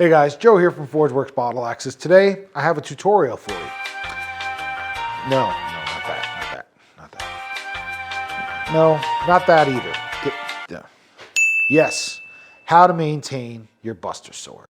Hey guys, Joe here from Forgeworks Bottle Axes. Today I have a tutorial for you. No, not that, not that. No, not that either. Yes, how to maintain your Bustersword.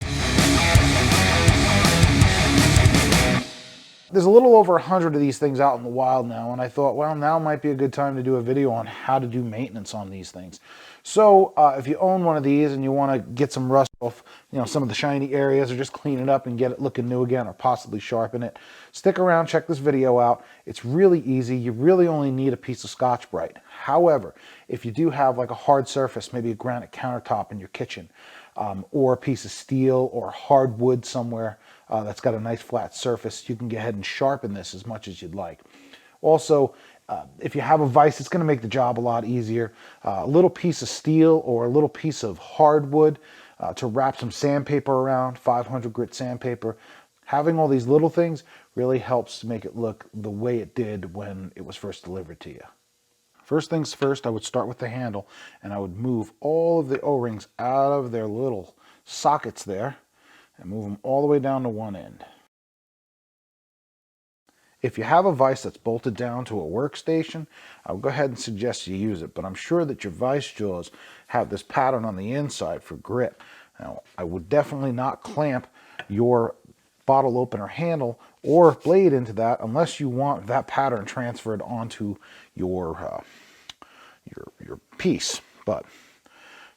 There's a little over 100 of these things out in the wild now, and I thought, well, now might be a good time to do a video on how to do maintenance on these things. So if you own one of these and you want to get some rust off, some of the shiny areas, or just clean it up and get it looking new again, or possibly sharpen it, stick around, check this video out. It's really easy. You really only need a piece of Scotch-Brite. However, if you do have like a hard surface, maybe a granite countertop in your kitchen, or a piece of steel or hardwood somewhere that's got a nice flat surface, you can go ahead and sharpen this as much as you'd like. Also, if you have a vise, it's going to make the job a lot easier. A little piece of steel or a little piece of hardwood to wrap some sandpaper around, 500 grit sandpaper. Having all these little things really helps to make it look the way it did when it was first delivered to you. First things first, I would start with the handle and I would move all of the O-rings out of their little sockets there and move them all the way down to one end. If you have a vise that's bolted down to a workstation, I would go ahead and suggest you use it, but I'm sure that your vise jaws have this pattern on the inside for grip. Now, I would definitely not clamp your bottle opener handle or blade into that unless you want that pattern transferred onto your piece. But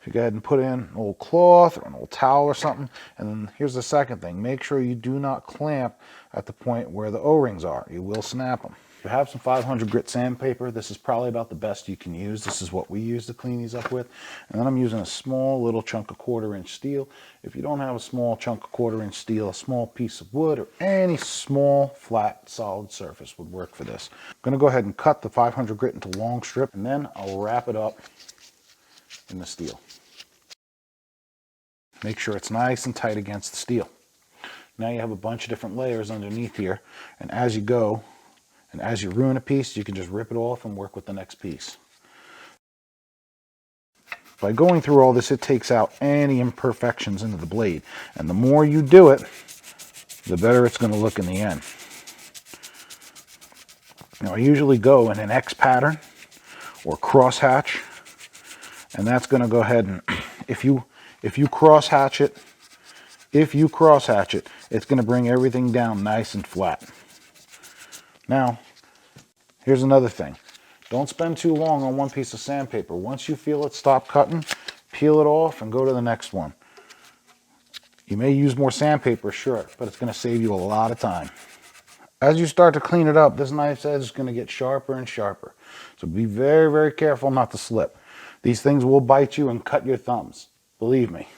if you go ahead and put in an old cloth or an old towel or something, and then here's the second thing, make sure you do not clamp at the point where the O-rings are. You will snap them. If you have some 500 grit sandpaper, this is probably about the best you can use. This is what we use to clean these up with. And then I'm using a small little chunk of 1/4 inch steel. If you don't have a small chunk of 1/4 inch steel, a small piece of wood or any small flat solid surface would work for this. I'm going to go ahead and cut the 500 grit into long strip, and then I'll wrap it up in the steel. Make sure it's nice and tight against the steel. Now you have a bunch of different layers underneath here, and as you go, and as you ruin a piece, you can just rip it off and work with the next piece. By going through all this, it takes out any imperfections into the blade, and the more you do it, the better it's going to look in the end. Now I usually go in an X pattern or crosshatch, and that's going to go ahead and if you crosshatch it, it's going to bring everything down nice and flat. Now, here's another thing. Don't spend too long on one piece of sandpaper. Once you feel it stop cutting, peel it off and go to the next one. You may use more sandpaper, sure, but it's going to save you a lot of time. As you start to clean it up, this knife's edge is going to get sharper and sharper. So be very, very careful not to slip. These things will bite you and cut your thumbs. Believe me.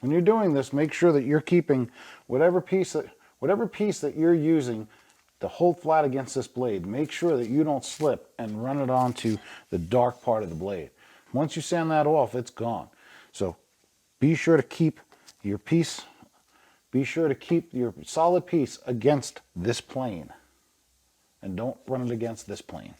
When you're doing this, make sure that you're keeping whatever piece that you're using to hold flat against this blade. Make sure that you don't slip and run it onto the dark part of the blade. Once you sand that off, it's gone. So be sure to keep your piece, be sure to keep your solid piece against this plane. And don't run it against this plane.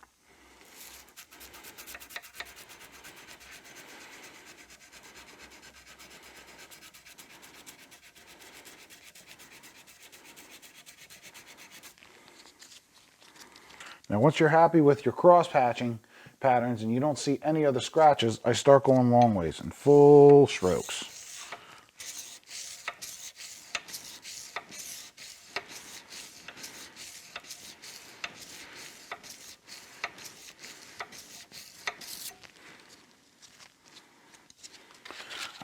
Now once you're happy with your cross hatching patterns and you don't see any other scratches, I start going long ways in full strokes.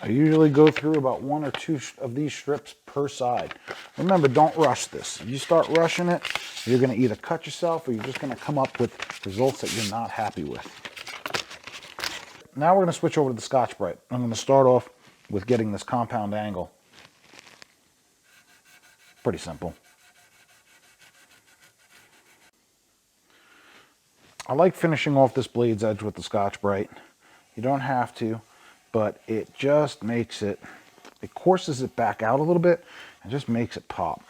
I usually go through about 1 or 2 of these strips per side. Remember, don't rush this. If you start rushing it, you're going to either cut yourself or you're just going to come up with results that you're not happy with. Now we're going to switch over to the Scotch-Brite. I'm going to start off with getting this compound angle. Pretty simple. I like finishing off this blade's edge with the Scotch-Brite. You don't have to, but it just makes it courses it back out a little bit and just makes it pop.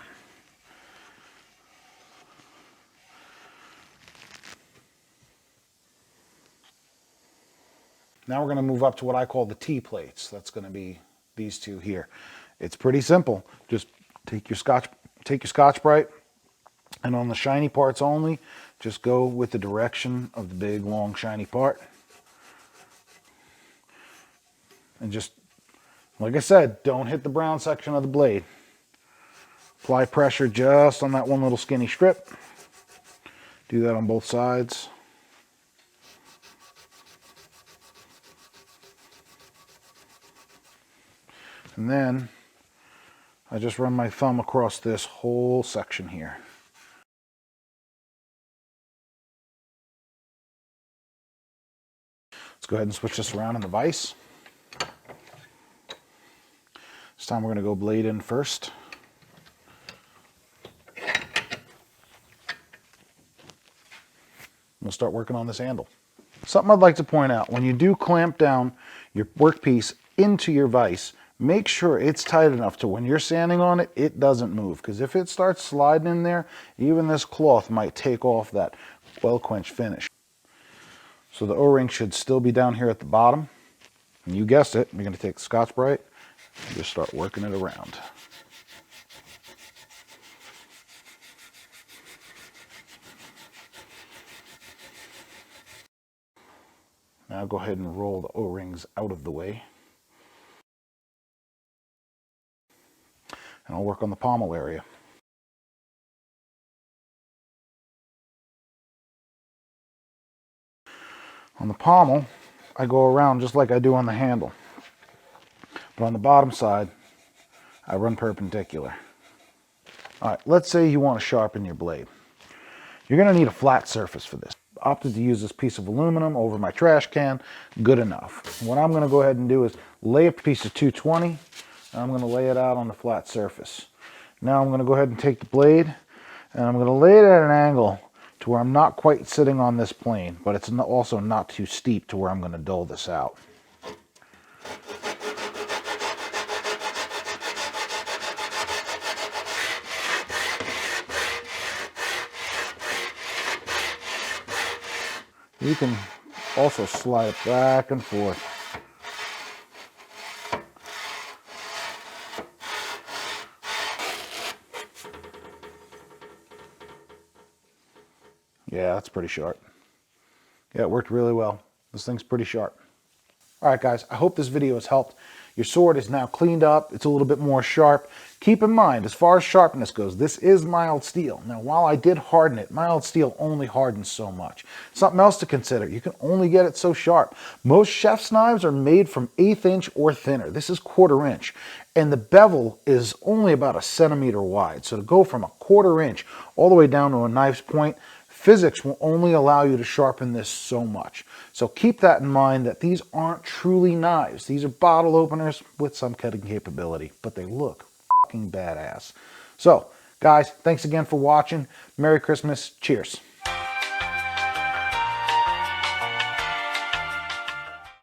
Now we're going to move up to what I call the T plates. That's going to be these two here. It's pretty simple. Just take your Scotch-Brite, and on the shiny parts only, just go with the direction of the big, long, shiny part. And just, like I said, don't hit the brown section of the blade. Apply pressure just on that one little skinny strip. Do that on both sides. And then I just run my thumb across this whole section here. Let's go ahead and switch this around in the vise. This time we're going to go blade in first. We'll start working on this handle. Something I'd like to point out, when you do clamp down your workpiece into your vise, make sure it's tight enough to when you're sanding on it, it doesn't move. Because if it starts sliding in there, even this cloth might take off that well-quenched finish. So the O-ring should still be down here at the bottom. And you guessed it, you're going to take the Scotch-Brite and just start working it around. Now go ahead and roll the O-rings out of the way. And I'll work on the pommel area. On the pommel, I go around just like I do on the handle. But on the bottom side, I run perpendicular. All right, let's say you want to sharpen your blade. You're going to need a flat surface for this. I opted to use this piece of aluminum over my trash can. Good enough. What I'm going to go ahead and do is lay a piece of 220, and I'm going to lay it out on the flat surface. Now I'm going to go ahead and take the blade, and I'm going to lay it at an angle to where I'm not quite sitting on this plane, but it's also not too steep to where I'm going to dull this out. You can also slide it back and forth. Yeah, that's pretty sharp. Yeah, it worked really well. This thing's pretty sharp. All right, guys, I hope this video has helped. Your sword is now cleaned up. It's a little bit more sharp. Keep in mind, as far as sharpness goes, this is mild steel. Now, while I did harden it, mild steel only hardens so much. Something else to consider, you can only get it so sharp. Most chef's knives are made from 1/8 inch or thinner. This is 1/4 inch. And the bevel is only about 1 centimeter wide. So to go from 1/4 inch all the way down to a knife's point, physics will only allow you to sharpen this so much. So keep that in mind that these aren't truly knives. These are bottle openers with some cutting capability, but they look fucking badass. So, guys, thanks again for watching. Merry Christmas. Cheers.